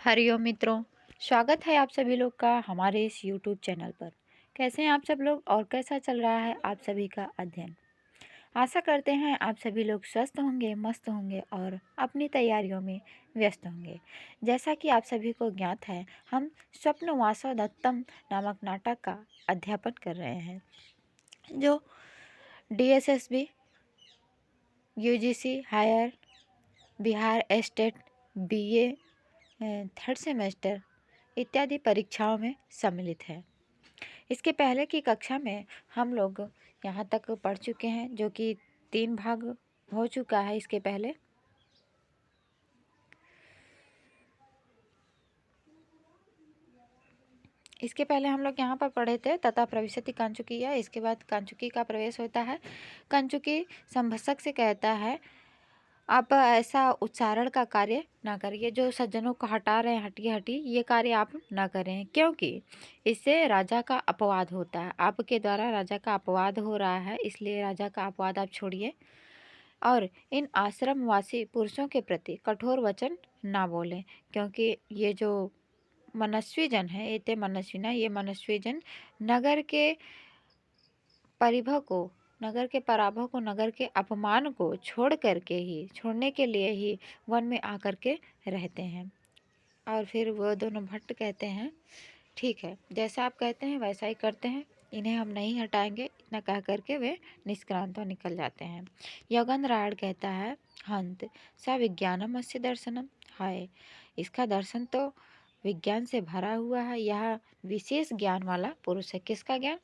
हरिओम मित्रों। स्वागत है आप सभी लोग का हमारे इस यूट्यूब चैनल पर। कैसे हैं आप सब लोग और कैसा चल रहा है आप सभी का अध्ययन। आशा करते हैं आप सभी लोग स्वस्थ होंगे, मस्त होंगे और अपनी तैयारियों में व्यस्त होंगे। जैसा कि आप सभी को ज्ञात है, हम स्वप्न वासवदत्तम नामक नाटक का अध्यापन कर रहे हैं, जो DSSB, UGC higher, Bihar state, BA third semester इत्यादि परीक्षाओं में सम्मिलित है। इसके पहले की कक्षा में हम लोग यहाँ तक पढ़ चुके हैं, जो कि 3 भाग हो चुका है। इसके पहले हम लोग यहाँ पर पढ़े थे तथा प्रविशति कंचुकी। इसके बाद कंचुकी का प्रवेश होता है। कंचुकी संभसक से कहता है, आप ऐसा उच्चारण का कार्य ना करिए, जो सज्जनों को हटा रहे हैं, हटिए हटिए, ये कार्य आप ना करें, क्योंकि इससे राजा का अपवाद होता है। आपके द्वारा राजा का अपवाद हो रहा है, इसलिए राजा का अपवाद आप छोड़िए और इन आश्रमवासी पुरुषों के प्रति कठोर वचन ना बोलें, क्योंकि ये जो मनस्वी जन है, ये मनस्वी ना, ये मनस्वी जन नगर के परिभव को, नगर के पराभव को, नगर के अपमान को छोड़ने के लिए ही वन में आकर के रहते हैं। और फिर वो दोनों भट्ट कहते हैं, ठीक है, जैसा आप कहते हैं वैसा ही करते हैं, इन्हें हम नहीं हटाएंगे। इतना कह करके वे निष्क्रांत निकल जाते हैं। योगेंद्र कहता है, हंत स विज्ञानम अस्य दर्शनम, हाय, इसका दर्शन तो विज्ञान से भरा हुआ है। यह विशेष ज्ञान वाला पुरुष है। किसका ज्ञान?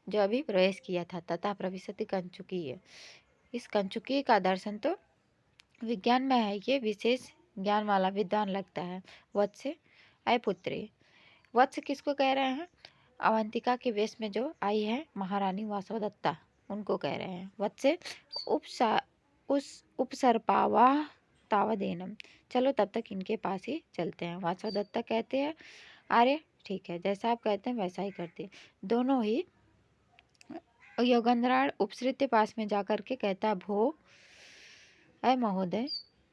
जो अभी प्रवेश किया था। तथा प्रविशति कंचुकी है, इस कंचुकी का दर्शन तो विज्ञान में है, ये विशेष ज्ञान वाला विद्वान लगता है। वत्स अय पुत्री, वत्स किसको कह रहे हैं? अवंतिका के वेश में जो आई है महारानी वासवदत्ता, उनको कह रहे हैं। वत्स उपसर्पावाह तावदेनम, चलो तब तक इनके पास ही चलते हैं। वासवदत्ता कहते हैं, अरे ठीक है, जैसा आप कहते हैं वैसा ही करते। दोनों ही योगेंद्राण उपसृत्य पास में जाकर के कहता, भो अय महोदय,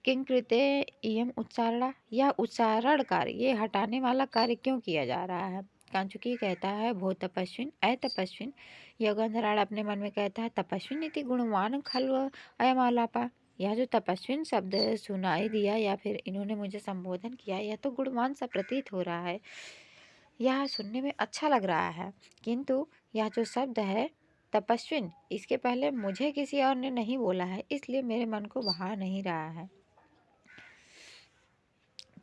किं कृते इयम उच्चारणा, यह उच्चारण कार्य, ये हटाने वाला कार्य क्यों किया जा रहा है? कांचुकी कहता है, भो तपस्विन अय तपस्विन। योगेंद्राण अपने मन में कहता है, तपस्विन इति गुणवान खल्व अयम आलापा, यह जो तपस्विन शब्द सुनाई दिया या फिर इन्होंने मुझे संबोधन किया, यह तो गुणवान सा प्रतीत हो रहा है, यह सुनने में अच्छा लग रहा है, किंतु यह जो शब्द है तपस्विन, इसके पहले मुझे किसी और ने नहीं बोला है, इसलिए मेरे मन को भा नहीं रहा है।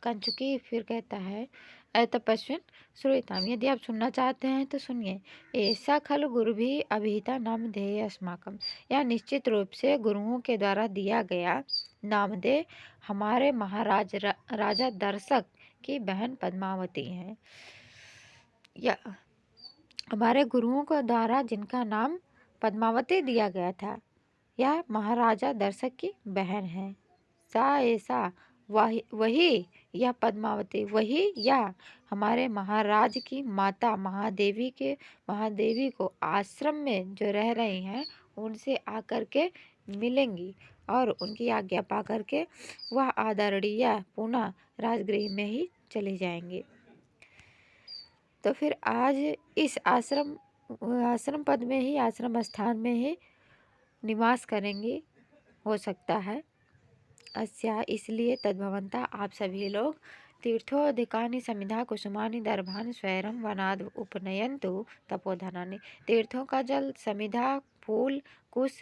कंचुकी फिर कहता है, अय तपस्विन श्रूयताम, यदि आप सुनना चाहते हैं तो सुनिए। ऐसा खल गुरु भी अभिहिता नामधेय अस्माकम, यह निश्चित रूप से गुरुओं के द्वारा दिया गया नामधेय हमारे महाराज राजा दर्शक की बहन पद्मावती है। या हमारे गुरुओं को द्वारा जिनका नाम पद्मावती दिया गया था, यह महाराजा दर्शक की बहन है। सा ऐसा वही यह पद्मावती, वही यह हमारे महाराज की माता महादेवी को आश्रम में जो रह रही हैं उनसे आकर के मिलेंगी और उनकी आज्ञा पा करके वह आदरणीय पुनः राजगृह में ही चले जाएंगे। तो फिर आज इस आश्रम पद में ही, आश्रम स्थान में ही निवास करेंगे, हो सकता है। अस्या, इसलिए तद्भवंता, आप सभी लोग तीर्थोधिकानि समिधा कुसुमानि दर्भानि स्वैरम वनाद उपनयन्तु तपोधनानि, तीर्थों का जल, समिधा, फूल, कुश,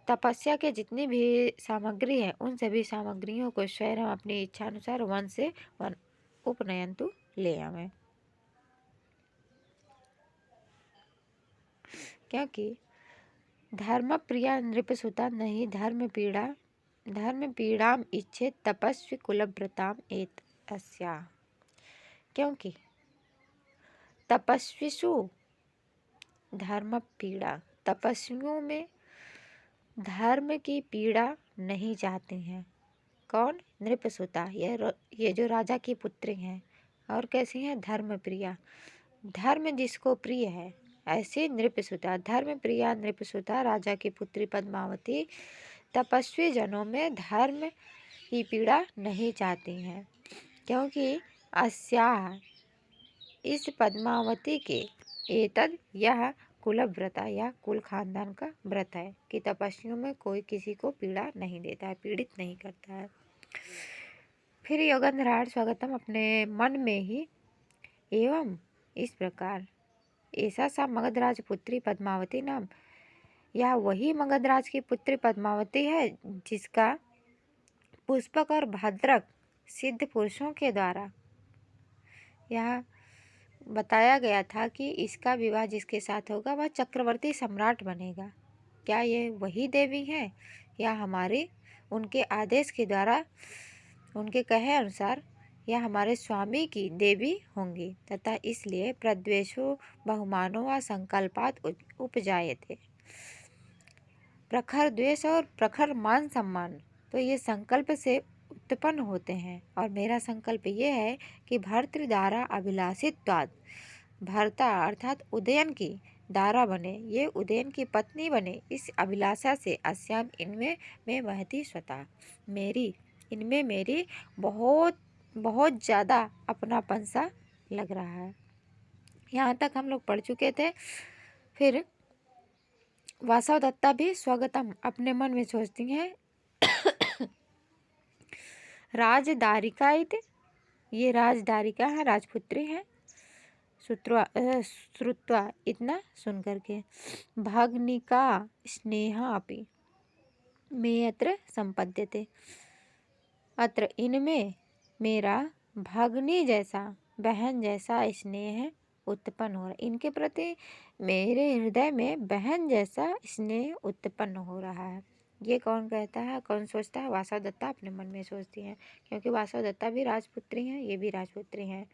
तपस्या के जितनी भी सामग्री है, उन सभी सामग्रियों को स्वैरम अपनी इच्छा अनुसार वन से वन उपनयन्तु ले आवें, क्योंकि धर्म प्रिया नृपसुता नहीं धर्म पीड़ाम इच्छे तपस्वी कुलव्रताम एत अस्या, क्योंकि तपस्विषु धर्म पीड़ा, तपस्वियों में धर्म की पीड़ा नहीं चाहती हैं। कौन? नृपसुता, ये जो राजा की पुत्री हैं। और कैसी हैं? धर्म प्रिया, धर्म जिसको प्रिय है, ऐसी नृपसुता, धर्म प्रिया नृपसुता राजा की पुत्री पद्मावती तपस्वी जनों में धर्म की पीड़ा नहीं चाहती हैं। क्योंकि अस्याः इस पद्मावती के एतद यह कुलव्रता या कुल खानदान का व्रत है कि तपस्वियों में कोई किसी को पीड़ा नहीं देता है, पीड़ित नहीं करता है। फिर योगेंद्रहाट स्वागतम अपने मन में ही एवं इस प्रकार ऐसा सा मगधराज पुत्री पद्मावती नाम, यह वही मगधराज की पुत्री पद्मावती है जिसका पुष्पक और भद्रक सिद्ध पुरुषों के द्वारा यह बताया गया था कि इसका विवाह जिसके साथ होगा वह चक्रवर्ती सम्राट बनेगा। क्या ये वही देवी है या हमारे उनके आदेश के द्वारा उनके कहे अनुसार यह हमारे स्वामी की देवी होंगी तथा इसलिए प्रद्वेषो बहुमानो व संकल्पात उपजाए थे। प्रखर द्वेष और प्रखर मान सम्मान तो ये संकल्प से उत्पन्न होते हैं और मेरा संकल्प ये है कि भर्तृदारा अभिलाषित्वाद भर्ता अर्थात उदयन की दारा बने, ये उदयन की पत्नी बने। इस अभिलाषा से अस्याम इनमें मैं महती स्वतः इनमें मेरी बहुत बहुत ज़्यादा अपनापन सा लग रहा है। यहाँ तक हम लोग पढ़ चुके थे। फिर वासव दत्ता भी स्वागतम अपने मन में सोचती हैं राजदारिका ये राजदारिका है, राजपुत्री है। श्रुत्वा इतना सुन करके भग्निका स्नेहा अपि मे अत्र संपद्यते, अत्र इनमें मेरा भग्नी जैसा बहन जैसा स्नेह उत्पन्न हो रहा है। इनके प्रति मेरे हृदय में बहन जैसा स्नेह उत्पन्न हो रहा है। ये कौन कहता है, कौन सोचता है? वासव दत्ता अपने मन में सोचती हैं, क्योंकि वासव दत्ता भी राजपुत्री हैं, ये भी राजपुत्री हैं।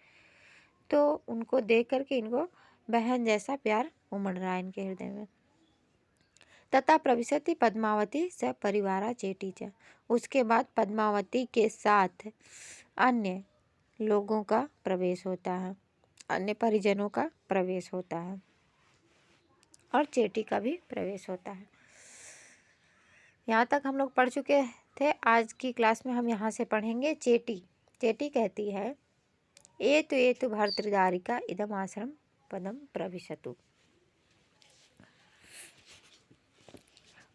तो उनको देख करके इनको बहन जैसा प्यार उमड़ रहा है इनके हृदय में। तथा प्रविशति पद्मावती स परिवारा चेटी च, उसके बाद पद्मावती के साथ अन्य लोगों का प्रवेश होता है, अन्य परिजनों का प्रवेश होता है और चेटी का भी प्रवेश होता है। यहाँ तक हम लोग पढ़ चुके थे। आज की क्लास में हम यहाँ से पढ़ेंगे चेटी। चेटी कहती है एतु भर्तृदारिका इदम आश्रम पदम प्रविशतु।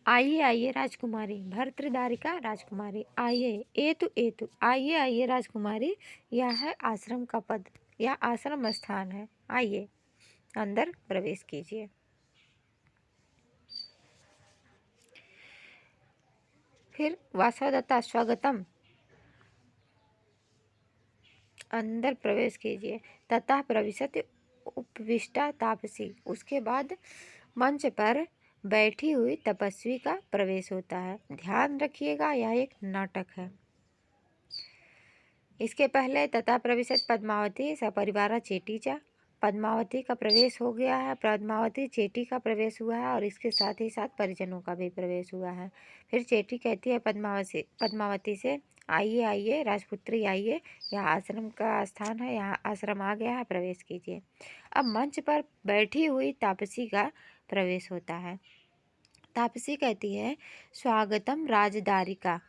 आइए आइए राजकुमारी, भर्तृदारिका राजकुमारी, आइए एतु आइए आइए राजकुमारी, यह है आश्रम का पद, यह आश्रम स्थान है, आइए अंदर प्रवेश कीजिए। फिर वासवदत्ता स्वागतम, अंदर प्रवेश कीजिए। तथा प्रविशति उपविष्टा तापसी, उसके बाद मंच पर बैठी हुई तपस्वी का प्रवेश होता है। ध्यान रखिएगा यह एक नाटक है। इसके पहले तथा प्रविशत पद्मावती सपरिवारा चेटी चा, पद्मावती का प्रवेश हो गया है, पद्मावती चेटी का प्रवेश हुआ है और इसके साथ ही साथ परिजनों का भी प्रवेश हुआ है। फिर चेटी कहती है पद्मावती से आइए आइए राजपुत्री आइए, यह आश्रम का स्थान है, यहाँ आश्रम आ गया है, प्रवेश कीजिए। अब मंच पर बैठी हुई तापसी का प्रवेश होता है। तापसी कहती है स्वागतम राजदारिका,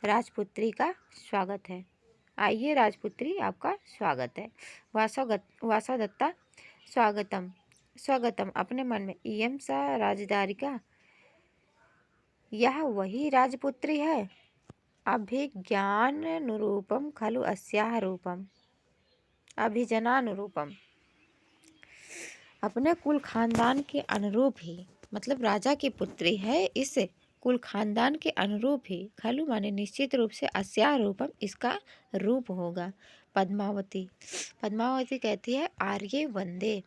राजपुत्री का स्वागत है, आइए राजपुत्री आपका स्वागत है। वासव दत्ता स्वागतम स्वागतम अपने मन में इयं सा राजदारिका, यह वही राजपुत्री है। अभिज्ञानुरूपम खलु अस्याः रूपम, अभिजनानुरूपम, अपने कुल खानदान के अनुरूप ही, मतलब राजा की पुत्री है, इस कुल खानदान के अनुरूप ही, खलु माने निश्चित रूप से, अस्या रूपम इसका रूप होगा। पद्मावती कहती है आर्य वंदे,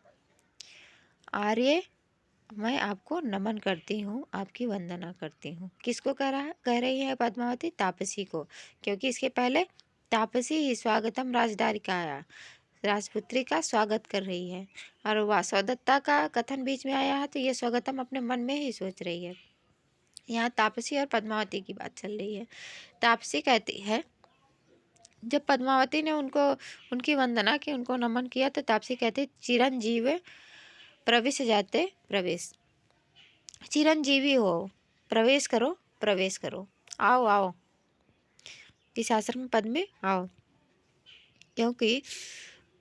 आर्य मैं आपको नमन करती हूँ, आपकी वंदना करती हूँ। किसको कह रही है पद्मावती? तापसी को, क्योंकि इसके पहले तापसी ही स्वागतम राजदारिका आया, राजपुत्री का स्वागत कर रही है, और वासवदत्ता का कथन बीच में आया है तो ये स्वागतम अपने मन में ही सोच रही है। यहाँ तापसी और पद्मावती की बात चल रही है। तापसी कहती है जब पद्मावती ने उनकी वंदना की, उनको नमन किया, तो तापसी कहती चिरंजीव प्रवेश जाते प्रवेश, चिरंजीवी हो, प्रवेश करो, आओ इस आश्रम पद में आओ। क्योंकि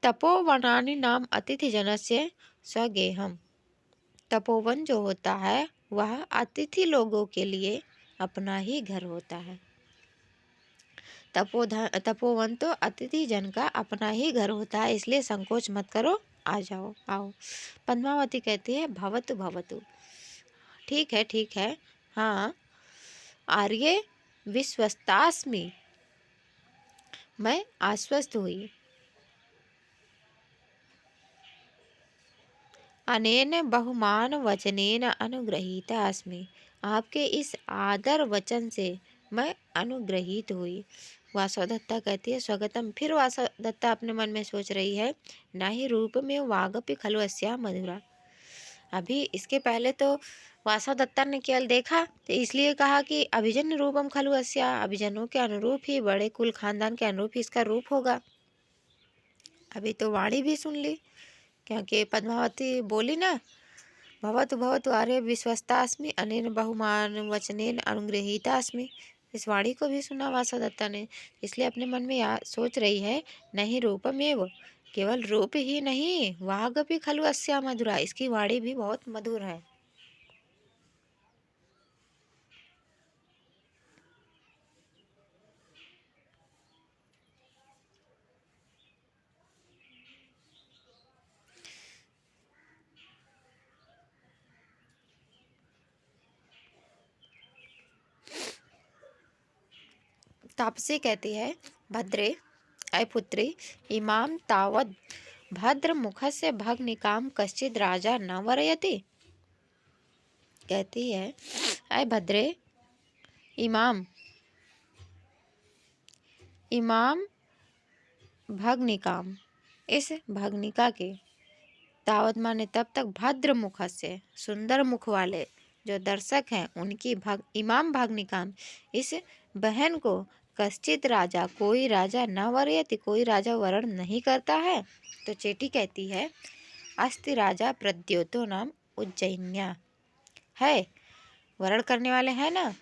तपोवनानि नाम अतिथि जनस्य स्वगेहम। तपोवन जो होता है वह अतिथि लोगों के लिए अपना ही घर होता है। तपोवन तो अतिथि जन का अपना ही घर होता है, इसलिए संकोच मत करो, आ जाओ आओ। पद्मावती कहती है भवतु भवतु, ठीक है, हाँ। आर्ये विश्वस्तास्मि, मैं आश्वस्त हुई। अनेन बहुमान वचनेन अनुग्रहीता अस्मि, आपके इस आदर वचन से मैं अनुग्रहित हुई। वासवदत्ता कहती है स्वगतम। फिर वासवदत्ता अपने मन में सोच रही है, न ही रूप में वागपि खलु अस्या मधुरा। अभी इसके पहले तो वासवदत्ता ने केवल देखा तो इसलिए कहा कि अभिजन्य रूपम खलु अस्या, अभिजनों के अनुरूप ही, बड़े कुल खानदान के अनुरूप ही इसका रूप होगा। अभी तो वाणी भी सुन ली, क्योंकि पद्मावती बोली ना, भवतु भवतु आर्य विश्वस्तास्मि अनेन बहुमान वचनेन अनुगृहीतास्मि। इस वाणी को भी सुना वासवदत्ता ने, इसलिए अपने मन में सोच रही है, नहीं रूपमेव, केवल रूप ही नहीं, वागपि खलु अस्या मधुरा, इसकी वाणी भी बहुत मधुर है। तापसी कहती है भद्रे अय पुत्री इमाम तावद भद्र मुखस्य भग्निकाम कश्चिद राजा न वरयति। कहती है अय भद्रे, इमाम भग्निकाम, इस भग्निका के, तावत माने तब तक, भद्र मुख से, सुंदर मुख वाले जो दर्शक हैं उनकी इमाम भग्निकाम, इस बहन को कश्चित राजा, कोई राजा न वरयति, कोई राजा वरण नहीं करता है। तो चेटी कहती है अस्ति राजा प्रद्योतो नाम उज्जैन्या, है वरण करने वाले हैं ना,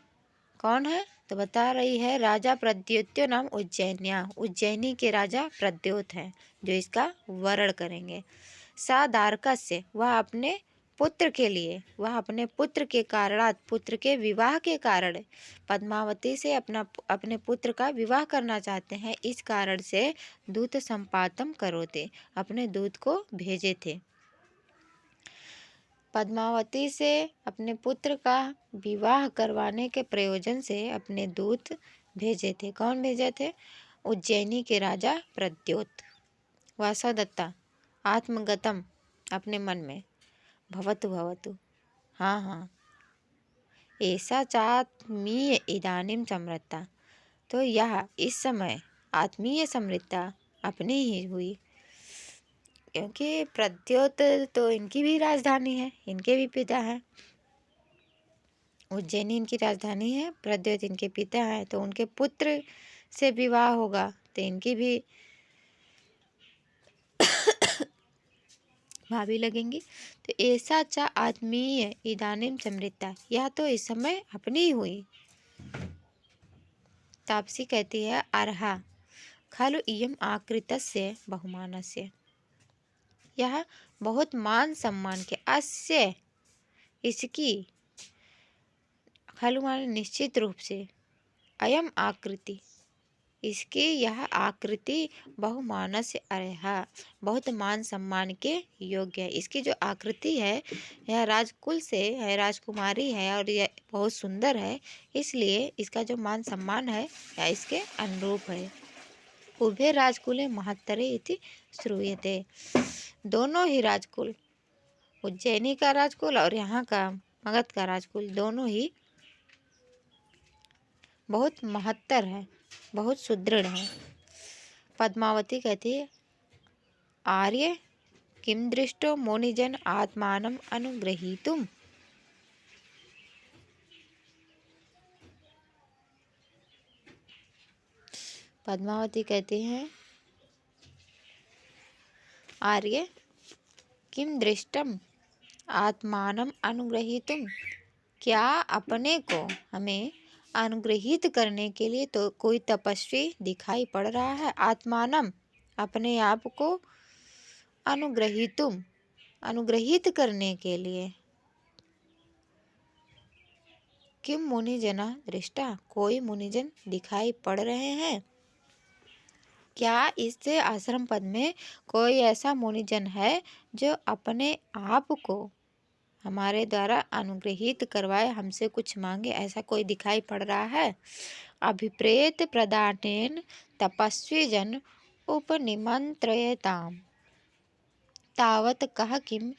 कौन है? तो बता रही है राजा प्रद्योत्यो नाम उज्जैन्या, उज्जैनी के राजा प्रद्योत हैं जो इसका वरण करेंगे। सादारकस्य, वह अपने पुत्र के लिए, वह अपने पुत्र के कारणात, पुत्र के विवाह के कारण पद्मावती से अपने पुत्र का विवाह करना चाहते हैं, इस कारण से दूत संपातम करोते, अपने दूत को भेजे थे। पद्मावती से अपने पुत्र का विवाह करवाने के प्रयोजन से अपने दूत भेजे थे। कौन भेजे थे? उज्जैनी के राजा प्रद्योत। वासवदत्ता आत्मगतम, अपने मन में, भवतु भवतु, हाँ हाँ, ऐसा चात्मीय इदानीम समृद्धा, तो यह इस समय आत्मीय समृद्धा अपनी ही हुई, क्योंकि प्रद्योत तो इनकी भी राजधानी है, इनके भी पिता हैं। उज्जैनी इनकी राजधानी है, प्रद्योत इनके पिता हैं, तो उनके पुत्र से विवाह होगा तो इनकी भी भाभी लगेंगी। तो ऐसा चा आत्मीय इदानीम समृद्धा, यह तो इस समय अपनी ही हुई। तापसी कहती है अर्हा खलु इयम आकृतस्य बहुमानस्य, यह बहुत मान सम्मान के, अस्य इसकी, खलु माने निश्चित रूप से, अयम आकृति इसकी, यह आकृति बहुमानस्य अर्हा, बहुत मान सम्मान के योग्य है। इसकी जो आकृति है यह राजकुल से है, राजकुमारी है और यह बहुत सुंदर है, इसलिए इसका जो मान सम्मान है यह इसके अनुरूप है। उभे राजकुले महत्तरे इति श्रूयते, दोनों ही राजकुल, उज्जैनी का राजकुल और यहाँ का मगध का राजकुल, दोनों ही बहुत महत्तर है, बहुत सुदृढ़ है। पद्मावती कहती है आर्य किम दृष्टो मुनिजन आत्मानम अनुग्रहीतुम, पद्मावती कहती हैं आर्य किम दृष्टम आत्मानम अनुग्रहीतुम, क्या अपने को हमें अनुग्रहित करने के लिए तो कोई तपस्वी दिखाई पड़ रहा है? आत्मानम अपने आप को अनुग्रहित करने के लिए। किम मुनिजना दृष्टा, कोई मुनिजन दिखाई पड़ रहे हैं? क्या इस आश्रम पद में कोई ऐसा मुनिजन है जो अपने आप को हमारे द्वारा अनुग्रहित करवाए, हमसे कुछ मांगे? ऐसा कोई दिखाई पड़ रहा है? अभिप्रेत प्रदानेन तपस्वी जन उपनिमंत्रयताम तावत कह किम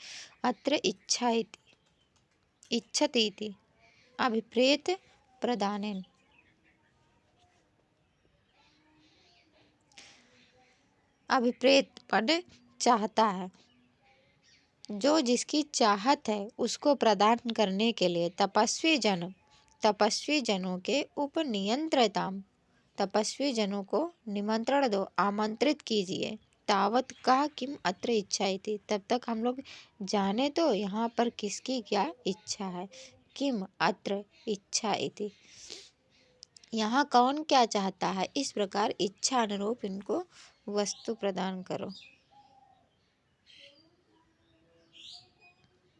अत्र इच्छतीति। अभिप्रेत प्रदानेन, अभिप्रेत पद चाहता है, जो जिसकी चाहत है उसको प्रदान करने के लिए तपस्वी जनों के उपनियंत्रताम, तपस्वी जनों को निमंत्रण दो, आमंत्रित कीजिए। तावत का किम अत्र इच्छा थी, तब तक हम लोग जाने तो यहाँ पर किसकी क्या इच्छा है। किम अत्र इच्छा थी, यहाँ कौन क्या चाहता है, इस प्रकार इच्छा अनुरूप इनको वस्तु प्रदान करो।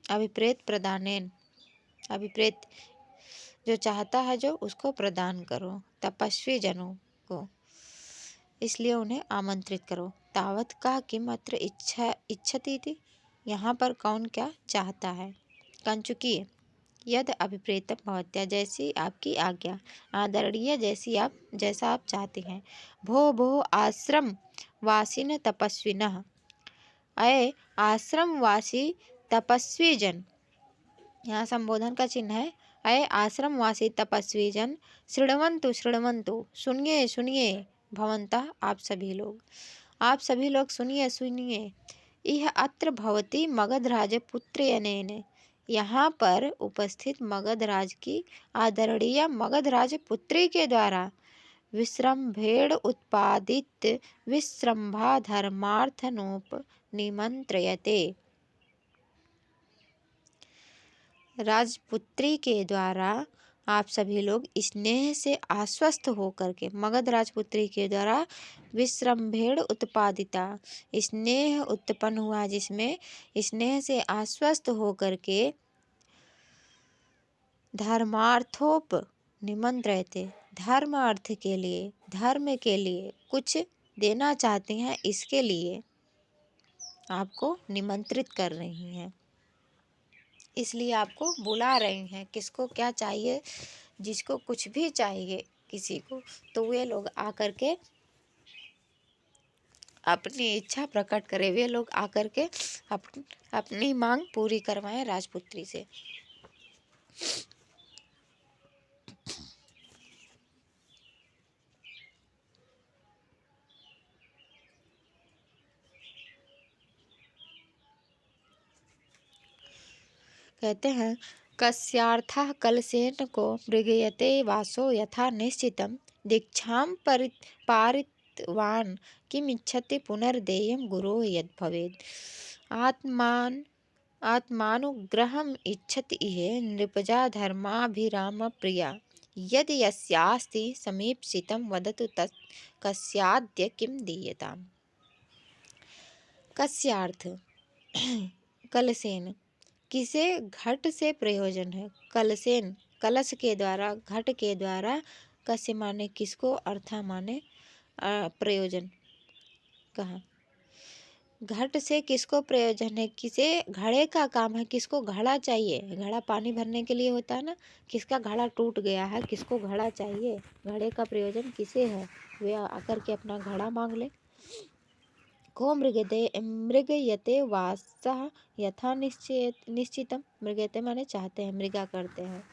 अभिप्रेत प्रदानेन, अभिप्रेत जो चाहता है, जो उसको प्रदान करो, तपस्वी जनों को, इसलिए उन्हें आमंत्रित करो। तावत का किम अत्र इच्छति थी, यहाँ पर कौन क्या चाहता है। कंचुकी यद अभिप्रेतम भवत्या, जैसी आपकी आज्ञा, आदरणीय जैसा आप चाहते हैं। भो भो आश्रम वासिन तपस्विनः, अय आश्रमवासी तपस्वी जन, यहाँ संबोधन का चिन्ह है। अय आश्रमवासी तपस्वी जन, शृण्वन्तु शृण्वन्तु, सुनिए सुनिए, भवन्तः आप सभी लोग सुनिए सुनिए। यह अत्र भवती मगधराज पुत्रेण, यहाँ पर उपस्थित मगधराज की आदरणीय मगधराज पुत्री के द्वारा विश्रम्भेण उत्पादित विश्रम्भा धर्मार्थनोप निमंत्र्यते, राजपुत्री के द्वारा आप सभी लोग स्नेह से आश्वस्त होकर के, मगध राजपुत्री के द्वारा विश्रम्भेण उत्पादिता, स्नेह उत्पन्न हुआ जिसमें, स्नेह से आश्वस्त होकर के धर्मार्थोप निमंत्रित, धर्म अर्थ के लिए, धर्म के लिए कुछ देना चाहती हैं, इसके लिए आपको निमंत्रित कर रही हैं, इसलिए आपको बुला रही हैं। किसको क्या चाहिए, जिसको कुछ भी चाहिए किसी को, तो वे लोग आकर के अपनी इच्छा प्रकट करें, वे लोग आकर के अपनी मांग पूरी करवाएं राजपुत्री से। कहते हैं कस्यार्थः कलसेन को मृगयते वासो यथा निश्चितं दीक्षां पारितवान् किमिच्छति पुनर्देयं गुरोः यद् भवेत्। आत्मानुग्रहम् इच्छति इह नृपजा धर्माभिराम प्रिया, यदि यस्यास्ति समीप्सितं वदतु तत् कस्याद्य किं दीयताम्। कस्यार्थ कलसेन, किसे घट से प्रयोजन है। कलसेन कलश के द्वारा, घट के द्वारा, कस्य माने किसको, अर्था माने प्रयोजन कहा। घट से किसको प्रयोजन है, किसे घड़े का काम है, किसको घड़ा चाहिए, घड़ा पानी भरने के लिए होता है ना, किसका घड़ा टूट गया है, किसको घड़ा चाहिए, घड़े का प्रयोजन किसे है, वे आकर के अपना घड़ा मांग ले। को मृगयते वासः यथा निश्चितम, मृगयते माने चाहते हैं, मृगा करते हैं,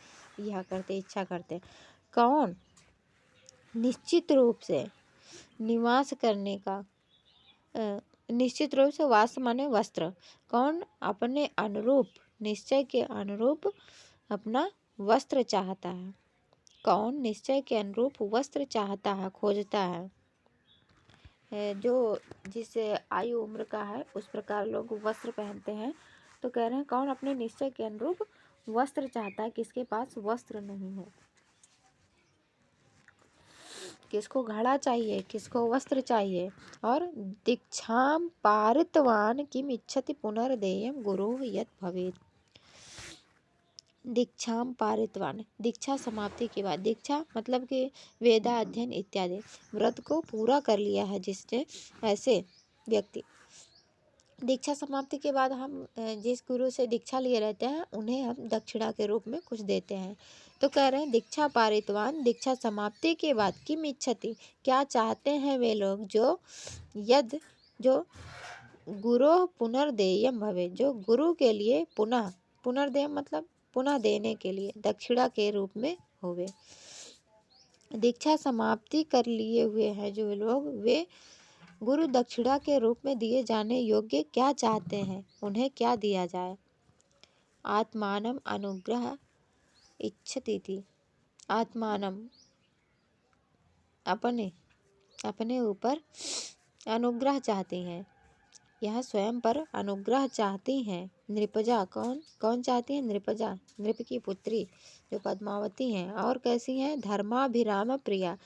यह करते, इच्छा करते हैं। कौन निश्चित रूप से निवास करने का, निश्चित रूप से, वास माने वस्त्र, कौन अपने अनुरूप, निश्चय के अनुरूप अपना वस्त्र चाहता है, कौन निश्चय के अनुरूप वस्त्र चाहता है, खोजता है। जो जिस आयु उम्र का है उस प्रकार लोग वस्त्र पहनते हैं, तो कह रहे हैं कौन अपने निश्चय के अनुरूप वस्त्र चाहता है, किसके पास वस्त्र नहीं है, किसको घड़ा चाहिए, किसको वस्त्र चाहिए। और दीक्षाम पारितवान किम इच्छति पुनर्देयम गुरु यत भवेत्। दीक्षाम पारितवान, दीक्षा समाप्ति के बाद, दीक्षा मतलब कि वेदा अध्ययन इत्यादि, व्रत को पूरा कर लिया है जिसने, ऐसे व्यक्ति, दीक्षा समाप्ति के बाद हम जिस गुरु से दीक्षा लिए रहते हैं उन्हें हम दक्षिणा के रूप में कुछ देते हैं। तो कह रहे हैं दीक्षा पारितवान, दीक्षा समाप्ति के बाद किम इच्छति, क्या चाहते हैं वे लोग, जो यद, जो गुरु पुनर्देयम भवे, जो गुरु के लिए पुनः, पुनर्देयम मतलब पुनः देने के लिए, दक्षिणा के रूप में होवे। दीक्षा समाप्ति कर लिए हुए हैं जो लोग, वे गुरु दक्षिणा के रूप में दिए जाने योग्य क्या चाहते हैं, उन्हें क्या दिया जाए। आत्मानम अनुग्रह इच्छति थी, आत्मानम अपने, अपने ऊपर अनुग्रह चाहती हैं, यह स्वयं पर अनुग्रह चाहती हैं। नृपजा, कौन कौन चाहती है, नृपजा, नृप की पुत्री जो पद्मावती हैं। और कैसी हैं, धर्माभिराम प्रिया,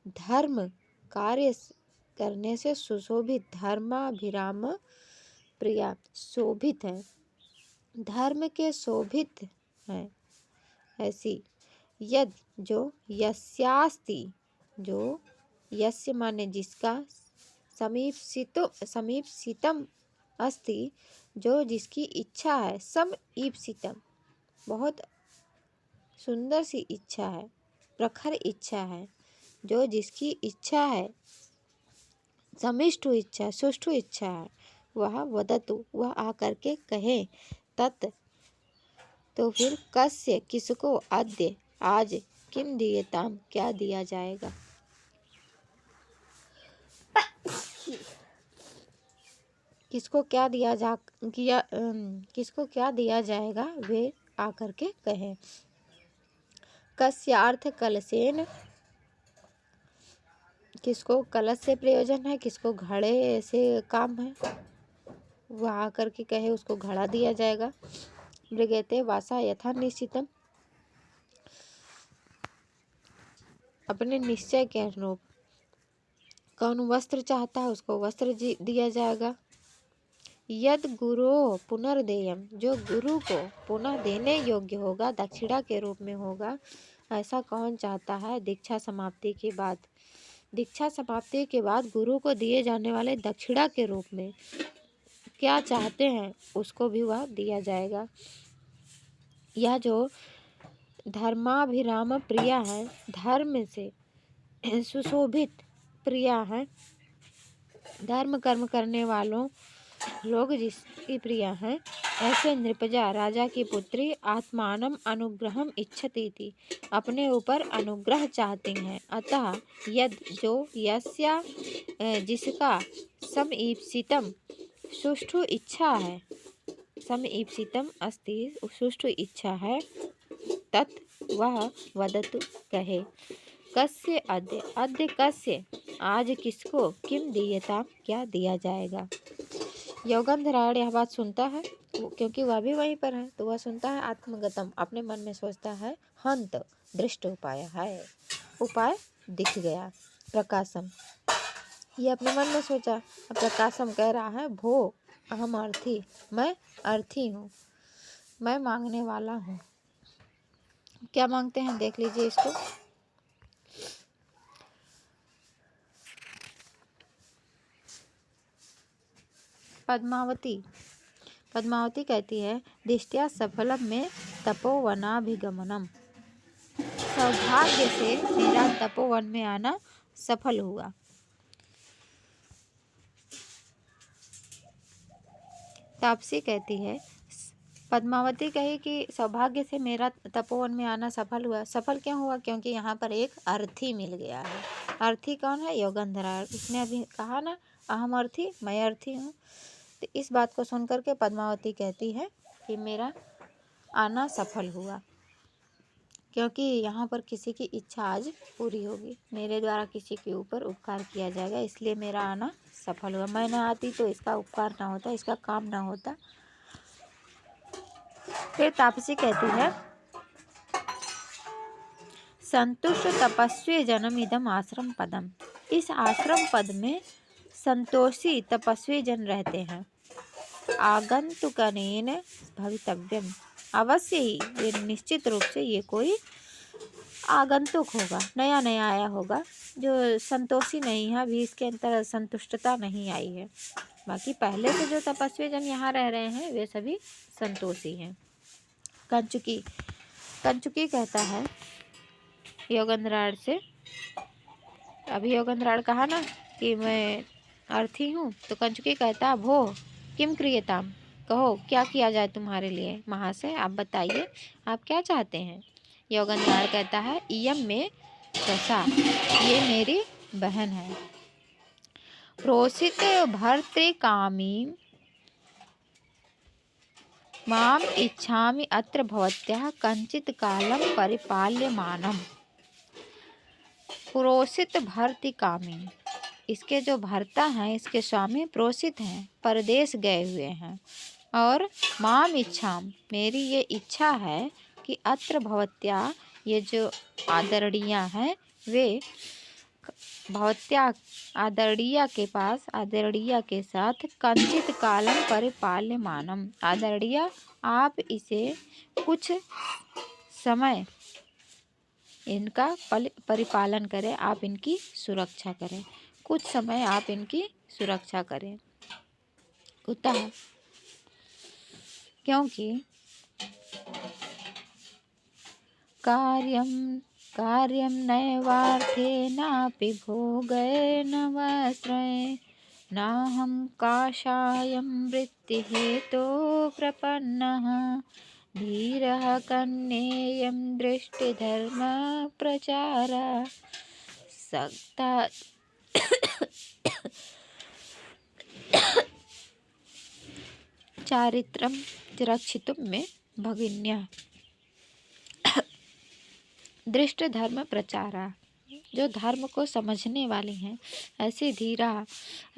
धर्म कार्य करने से सुशोभित, धर्माभिराम प्रिया शोभित है, धर्म के शोभित है ऐसी। यद, जो यस्यास्ति, जो यस्य माने जिसका, समीपसितम अस्ति, जो जिसकी इच्छा है, समीपसितम बहुत सुंदर सी इच्छा है, प्रखर इच्छा है, जो जिसकी इच्छा है, समिष्टु इच्छा, सुष्ठु इच्छा है, वह वदतु, वह आकर के कहे, तत् तो फिर कस्य किसको, अद्य आज, किम दीयताम क्या दिया जाएगा, किसको क्या दिया जा किया किसको क्या दिया जाएगा, वे आकर के कहें। कस्यार्थ कलशेन, किसको कलश से प्रयोजन है, किसको घड़े से काम है, वह आकर के कहे उसको घड़ा दिया जाएगा। मृगेते वासा यथा निश्चितम, अपने निश्चय के अनुरूप, कौन वस्त्र चाहता है उसको वस्त्र दिया जाएगा। यद गुरु पुनर्देयम, जो गुरु को पुनः देने योग्य होगा, दक्षिणा के रूप में होगा, ऐसा कौन चाहता है। दीक्षा समाप्ति के बाद, दीक्षा समाप्ति के बाद गुरु को दिए जाने वाले दक्षिणा के रूप में क्या चाहते हैं, उसको भी वह दिया जाएगा। यह जो धर्माभिराम प्रिया है, धर्म से सुशोभित प्रिया है, धर्म कर्म करने वालों लोग जिसकी प्रिया हैं, ऐसे नृपजा, राजा की पुत्री, आत्मानम अनुग्रहम इच्छति थी, अपने ऊपर अनुग्रह चाहती हैं। अतः यद, जो यस्या जिसका, समीप्सितम सुष्ठु इच्छा है, समीप्सितम अस्ति सुष्ठु इच्छा है, तत् वह वदतु कहे। कस्य अद्य, अद्य कस्य आज किसको, किम दीयताम क्या दिया जाएगा। योगंधरायण यह बात सुनता है, क्योंकि वह भी वहीं पर है, तो वह सुनता है। आत्मगतम, अपने मन में सोचता है। हंत, दृष्ट उपाय है, उपाय दिख गया। प्रकाशम, ये अपने मन में सोचा। प्रकाशम कह रहा है, भो अहम अर्थी, मैं अर्थी हूँ, मैं मांगने वाला हूँ। क्या मांगते हैं देख लीजिए इसको। पद्मावती, पद्मावती कहती है, दिष्ट्या सफलम में तपोवनाभिगमनम, सौभाग्य से मेरा तपोवन में आना सफल हुआ। तापसी कहती है, पद्मावती कही कि सौभाग्य से मेरा तपोवन में आना सफल हुआ। सफल क्यों हुआ, क्योंकि यहाँ पर एक अर्थी मिल गया है। अर्थी कौन है, योगंधरायण। उसने अभी कहा ना, अहम अर्थी, मैं अर्थी हूँ। तो इस बात को सुनकर के पद्मावती कहती है कि मेरा आना सफल हुआ, क्योंकि यहाँ पर किसी की इच्छा आज पूरी होगी, मेरे द्वारा किसी के ऊपर उपकार किया जाएगा, इसलिए मेरा आना सफल हुआ। मैं ना आती तो इसका उपकार ना होता, इसका काम ना होता। फिर तापसी कहती है, संतुष्ट तपस्वी जनम इदम आश्रम पदम। इस आश्रम पद में संतोषी तपस्वी जन रहते हैं। आगंतुकनेन भवितव्यम। अवश्य ही ये निश्चित रूप से ये कोई आगंतुक होगा, नया नया आया होगा, जो संतोषी नहीं है, अभी इसके अंतर संतुष्टता नहीं आई है। बाकी पहले से जो तपस्वी जन यहाँ रह रहे हैं वे सभी संतोषी हैं। कंचुकी कहता है योगेंद्राड़ से, अभी योगेंद्राड़ कहा ना कि मैं अर्थी हूँ, तो कंचुकी कहता भो किम क्रियताम, कहो क्या किया जाए तुम्हारे लिए महाशय, आप बताइए आप क्या चाहते हैं। योगेंद्राड़ कहता है इयम में दशा, ये मेरी बहन है। प्रोसित भर्तृकामी माम इच्छामि अत्र भवत्याः कंचित कालम परिपाल्यमानम। प्रोसित भर्तृकामी, इसके जो भर्ता हैं, इसके स्वामी प्रोसित हैं, परदेश गए हुए हैं। और माम इच्छाम, मेरी ये इच्छा है कि अत्र भवत्या, ये जो आदरणीया हैं वे भवत्या आदरणीया के पास, आदरणीया के साथ कंचित कालम परिपाल्यमानम, आदरणीया आप इसे कुछ समय इनका परिपालन करें, आप इनकी सुरक्षा करें, कुछ समय आप इनकी सुरक्षा करें। कुतः, क्योंकि कार्यं नैवार्थेनापि भोगेन वस्त्रे नाहं काषायं वृत्तिहेतो प्रपन्नः धीरः कन्येयं दृष्टिधर्मप्रचारः सक्ता चारित्रं रक्षितुं मे भगिन्या। दृष्ट धर्म प्रचारा, जो धर्म को समझने वाली हैं, ऐसी धीरा,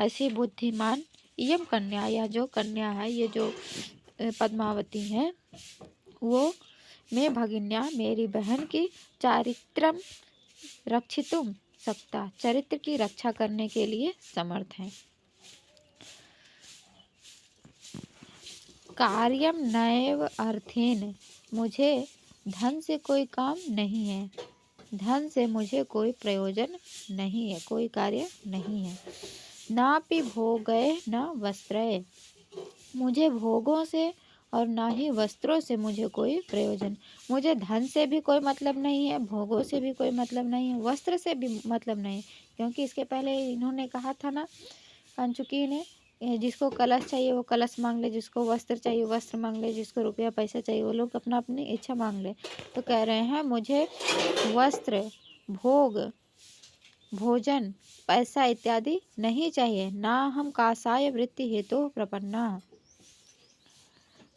ऐसी बुद्धिमान यम कन्या, या जो कन्या है, ये जो पद्मावती हैं, वो मैं भगिन्या, मेरी बहन की चारित्रम रक्षितुम सकता, चरित्र की रक्षा करने के लिए समर्थ हैं। कार्यम नैव अर्थेन, मुझे धन से कोई काम नहीं है, धन से मुझे कोई प्रयोजन नहीं है, कोई कार्य नहीं है। नापि भोगय न वस्त्रय, मुझे भोगों से और ना ही वस्त्रों से मुझे कोई प्रयोजन, मुझे धन से भी कोई मतलब नहीं है, भोगों से भी कोई मतलब नहीं है, वस्त्र से भी मतलब नहीं, क्योंकि इसके पहले इन्होंने कहा था ना, कंचुकी ने, जिसको कलश चाहिए वो कलश मांग ले, जिसको वस्त्र चाहिए वस्त्र मांग ले, जिसको रुपया पैसा चाहिए वो लोग अपना अपनी इच्छा मांग ले। तो कह रहे हैं मुझे वस्त्र, भोग, भोजन, पैसा इत्यादि नहीं चाहिए। ना हम कासाय वृत्ति हेतु प्रपन्ना,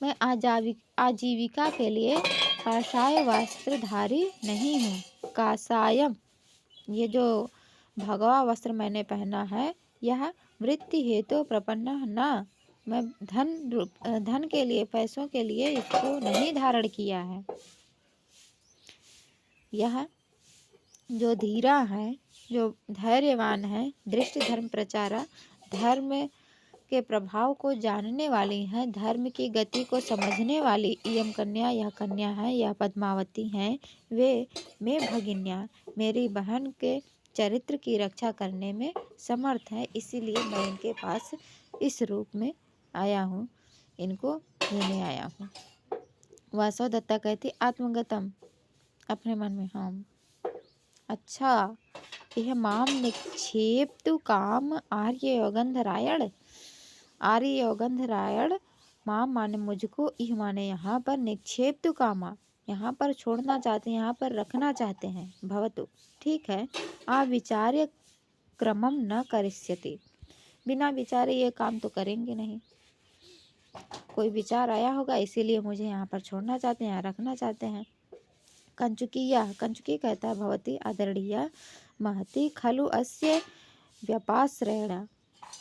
मैं आजीविका के लिए कासाय वस्त्रधारी नहीं हूँ। कासायम, ये जो भगवा वस्त्र मैंने पहना है, यह वृत्ति हेतु प्रपन्न न, मैं धन के लिए, पैसों के लिए इसको नहीं धारण किया है। यह जो धीरा है, जो धैर्यवान है, दृष्टि धर्म प्रचारा, धर्म के प्रभाव को जानने वाली है, धर्म की गति को समझने वाली यम कन्या, यह कन्या है, यह पद्मावती हैं, वे मैं भगिन्या, मेरी बहन के चरित्र की रक्षा करने में समर्थ है, इसीलिए मैं इनके पास इस रूप में आया हूँ, इनको लेने आया हूँ। वासवदत्ता कहती आत्मगतम, अपने मन में, हम अच्छा यह माम निक्षेप तु काम आर्य योगंधरायण, आर्य योगंधरायण, माम माने मुझको, यह माने यहाँ पर, निक्षेप तु कामा, यहाँ पर छोड़ना चाहते हैं, यहाँ पर रखना चाहते हैं, भवतु ठीक है, अविचार्य क्रमम न करिष्यति, बिना विचारे ये काम तो करेंगे नहीं, कोई विचार आया होगा इसीलिए मुझे यहाँ पर छोड़ना चाहते हैं, रखना चाहते हैं। कंचुकी कहता है भवती आदरणीया महती खलु अस्य व्यपाश्रयण,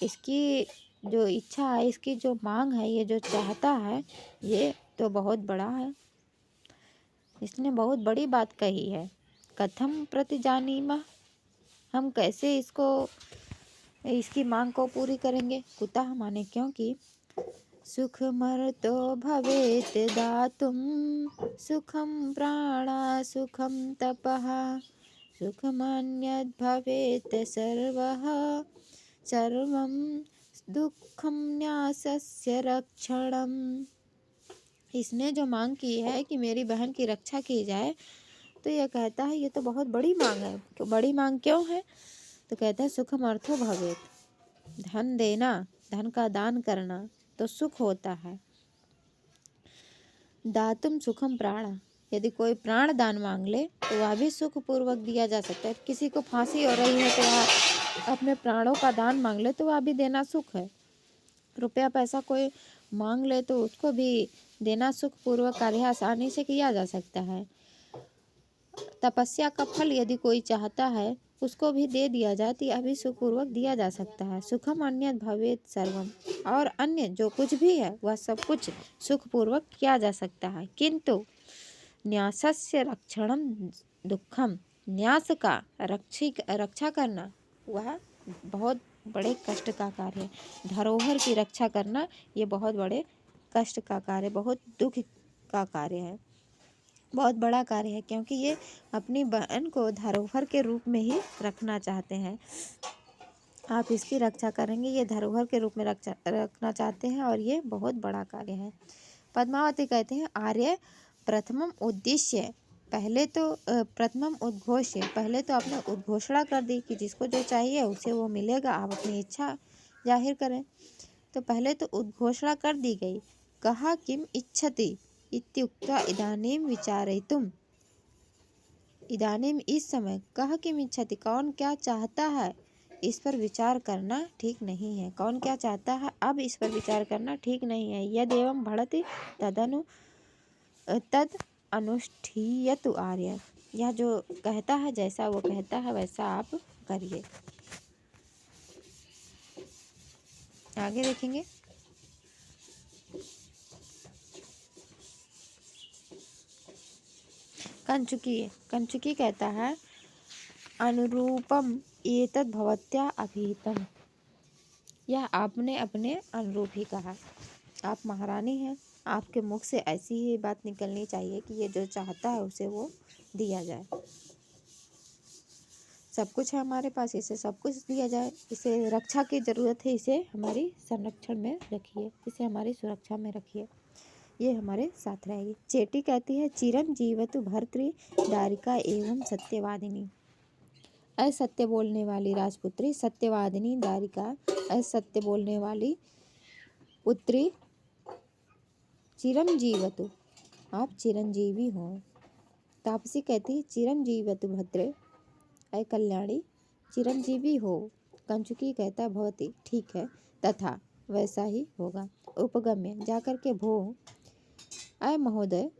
इसकी जो इच्छा है, इसकी जो मांग है, ये जो चाहता है, ये तो बहुत बड़ा है, इसने बहुत बड़ी बात कही है। कथम प्रतिजानीमः, हम कैसे इसकी मांग को पूरी करेंगे। कुतः माने क्योंकि सुखमर्तो भवेत् दातुं सुखं प्राणा सुखं तपः सुखमन्यद् भवेत् सर्वं दुःखं न्यासस्य रक्षणम्। इसने जो मांग की है कि मेरी बहन की रक्षा की जाए, तो यह कहता है ये तो बहुत बड़ी मांग है। तो बड़ी मांग क्यों है? तो कहता है सुखम अर्थो भवेत, धन देना, धन का दान करना तो सुख होता है। दातुम सुखम प्राणा, यदि कोई प्राण दान मांग ले तो वह भी सुख पूर्वक दिया जा सकता है। किसी को फांसी हो रही है तो वह अपने प्राणों का दान मांग ले तो वह भी देना सुख है। रुपया पैसा कोई मांग ले तो उसको भी देना सुख पूर्वक कार्य आसानी से किया जा सकता है। तपस्या का फल यदि कोई चाहता है उसको भी दे दिया जाए तो यह भी सुखपूर्वक दिया जा सकता है। सुखम अन्यद् भवेत् सर्वम, और अन्य जो कुछ भी है वह सब कुछ सुखपूर्वक किया जा सकता है। किंतु न्यासस्य रक्षणम दुखम, न्यास का रक्षा करना वह बहुत बड़े कष्ट का कार्य है। धरोहर की रक्षा करना ये बहुत बड़े कष्ट का कार्य, बहुत दुख का कार्य है, बहुत बड़ा कार्य है, क्योंकि ये अपनी बहन को धरोहर के रूप में ही रखना चाहते हैं। आप इसकी रक्षा करेंगे, ये धरोहर के रूप में रखना चाहते हैं, और ये बहुत बड़ा कार्य है। पद्मावती कहते हैं आर्य प्रथमम उद्देश्य, पहले तो प्रथमम उद्घोष्य, पहले तो आपने उद्घोषणा कर दी कि जिसको जो चाहिए उसे वो मिलेगा, आप अपनी इच्छा जाहिर करें। तो पहले तो उद्घोषणा कर दी गई। कहा किम इच्छति इत्युक्त्वा इदानीं विचारयितुम्, इदानीं इस समय, कहा किम इच्छति कौन क्या चाहता है इस पर विचार करना ठीक नहीं है। कौन क्या चाहता है अब इस पर विचार करना ठीक नहीं है। यद एवं भड़ति तद अनुष्ठीयतु आर्य, यह जो कहता है जैसा वो कहता है वैसा आप करिए। आगे देखेंगे। कंचुकी कहता है अनुरूपम एतद् भवत्या अभिहितम्, यह आपने अपने अनुरूप ही कहा। आप महारानी हैं, आपके मुख से ऐसी ही बात निकलनी चाहिए कि ये जो चाहता है उसे वो दिया जाए। सब कुछ है हमारे पास, इसे सब कुछ दिया जाए। इसे रक्षा की जरूरत है, इसे हमारी संरक्षण में रखिए, इसे हमारी सुरक्षा में रखिए, ये हमारे साथ रहेगी। चेटी कहती है चिरं जीवतु भर्तृ दारिका एवं सत्यवादिनी, असत्य बोलने वाली राजपुत्री सत्यवादिनी दारिका, असत्य बोलने वाली पुत्री चिरं जीवतु, आप चिरंजीवी हो। तापसी कहती चिरंजीवतु भद्रे, अय कल्याणी चिरंजीवी हो। कंचुकी कहता भवती, ठीक है, तथा वैसा ही होगा। उपगम्य जाकर के भो, अय महोदय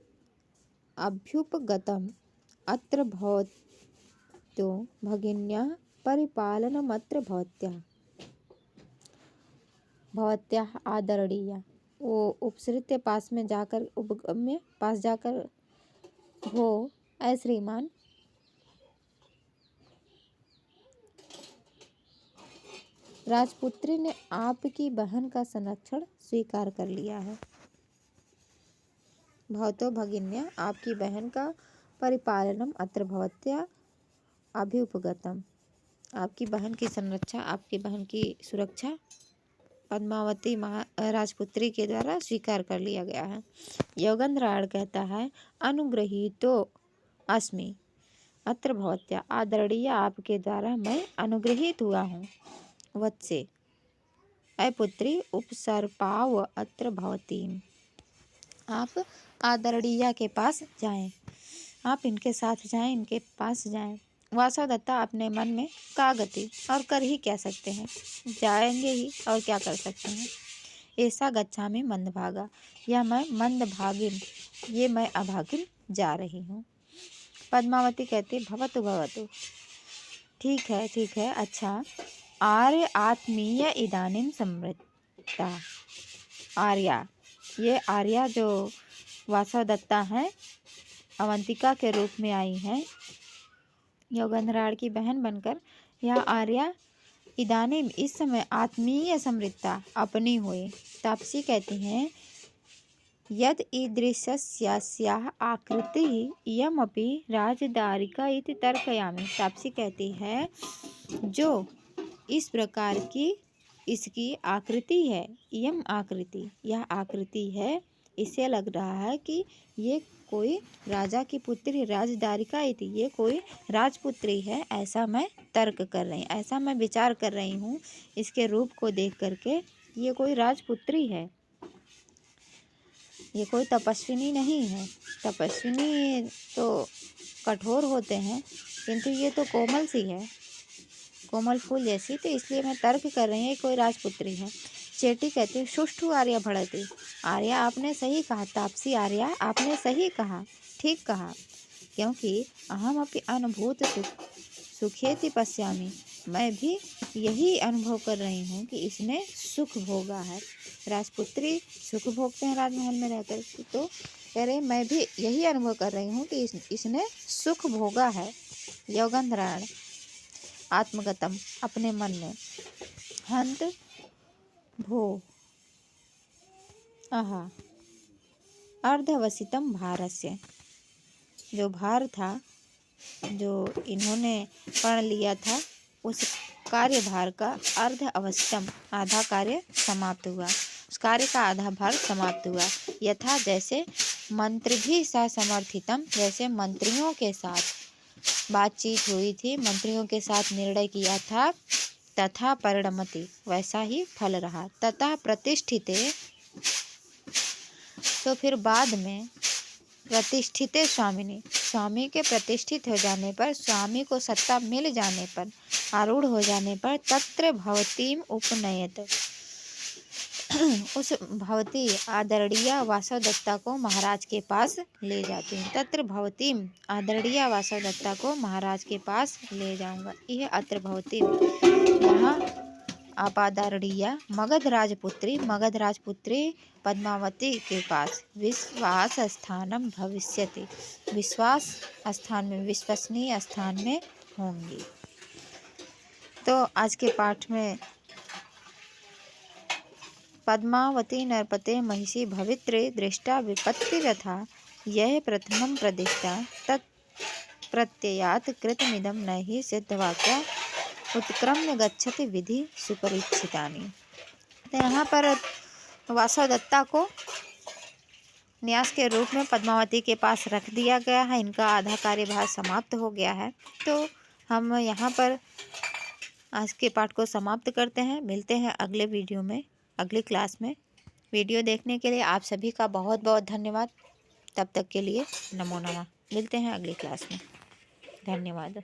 अभ्युपगतम अत्र भवत्यो भगिन्याः परिपालनमत्र भवत्याः आदरणीया, वो उपसृत्य पास में जाकर, उपगम्य पास जाकर हो, ऐ श्रीमान राजपुत्री ने आपकी बहन का संरक्षण स्वीकार कर लिया है। भवतो भगिन्या, आपकी बहन का परिपालनम अत्र भवत्या अभ्युपगतम, आपकी बहन की संरक्षा, आपकी बहन की सुरक्षा पद्मावती राजपुत्री के द्वारा स्वीकार कर लिया गया है। योगेंद्रायण कहता है अनुग्रहीतो अस्मि अत्र भवत्या आदरणीय, आपके द्वारा मैं अनुग्रहित हुआ हूँ। वत्से अय पुत्री उपसर्पाव अत्र भवतीम, आप आदरणीय के पास जाएं, आप इनके साथ जाएं, इनके पास जाएं। वासवदत्ता अपने मन में का गति, और कर ही क्या सकते हैं, जाएंगे ही और क्या कर सकते हैं। ऐसा गच्छामि मंदभागा, यह मैं मंदभागिन, ये मैं अभागिन जा रही हूँ। पद्मावती कहती भवतु भवतु, ठीक है, अच्छा। आर्य आत्मीय इदानीं समृद्धा, आर्या, ये आर्या जो वासवदत्ता हैं अवंतिका के रूप में आई हैं, योगंधराड़ की बहन बनकर यह आर्या इदानीम इस समय आत्मीय समृद्धता अपनी हुई। तापसी कहती हैं यद ईदृशस्यास्याः आकृतिः इयमपि राजदारिका इति तर्कयामि। तापसी कहती है जो इस प्रकार की इसकी आकृति है, यम आकृति, यह आकृति है, इससे लग रहा है कि ये कोई राजा की पुत्री, राजदारिका इति, ये कोई राजपुत्री है, ऐसा मैं तर्क कर रही, ऐसा मैं विचार कर रही हूँ इसके रूप को देख करके। ये कोई राजपुत्री है, ये कोई तपस्विनी नहीं है। तपस्विनी तो कठोर होते हैं, किंतु ये तो कोमल सी है, कोमल फूल जैसी, तो इसलिए मैं तर्क कर रही हूँ कोई राजपुत्री है। चेटी कहती है सुष्ठु आर्या भड़ती, आर्या आपने सही कहा, तापसी आर्या आपने सही कहा, ठीक कहा, क्योंकि अहम अपि अनुभूत सुखेति पश्यामि, मैं भी यही अनुभव कर रही हूँ कि इसने सुख भोगा है। राजपुत्री सुख भोगते हैं राजमहल में रहकर, तो कह रहे मैं भी यही अनुभव कर रही हूँ कि इसने सुख भोगा है। योगंधराड़ आत्मगतम अपने मन में, हंत भो आहा अर्धवसितम भारस्य, जो भार था, जो इन्होंने पढ़ लिया था, उस कार्यभार का अर्ध अवसितम, आधा कार्य समाप्त हुआ, उस कार्य का आधा भार समाप्त हुआ। यथा जैसे मंत्र भी समर्थितम, जैसे मंत्रियों के साथ बातचीत हुई थी, मंत्रियों के साथ निर्णय किया था, तथा परिणमति, वैसा ही फल रहा। तथा प्रतिष्ठिते, तो फिर बाद में प्रतिष्ठिते स्वामिनी, स्वामी के प्रतिष्ठित हो जाने पर, स्वामी को सत्ता मिल जाने पर, आरूढ़ हो जाने पर, तत्र भवतीम उपनयत, उस भवती आदरणीय वासवदत्ता को महाराज के पास ले जाती हूँ। तत्र भवतीम, आदरणीय वासवदत्ता को महाराज के पास ले जाऊंगा। यह अत्र भवतीम, यहाँ आपादारणीय मगध राजपुत्री, मगध राजपुत्री पद्मावती के पास विश्वास स्थानम भविष्यति, विश्वास स्थान में, विश्वसनीय स्थान में होंगी। तो आज के पाठ में पद्मावती नरपते महिषी भवित्रे दृष्टा विपत्ति रथा, यह प्रथमं प्रदिष्टा तत् प्रत्ययात कृतमिदं न हि सिद्धवाक्या उत्क्रम्य गच्छति विधि सुपरीक्षितानि। तो यहाँ पर वासवदत्ता को न्यास के रूप में पद्मावती के पास रख दिया गया है, इनका आधा कार्यभार समाप्त हो गया है। तो हम यहाँ पर आज के पाठ को समाप्त करते हैं। मिलते हैं अगले वीडियो में, अगली क्लास में। वीडियो देखने के लिए आप सभी का बहुत बहुत धन्यवाद। तब तक के लिए नमो नमः। मिलते हैं अगली क्लास में। धन्यवाद।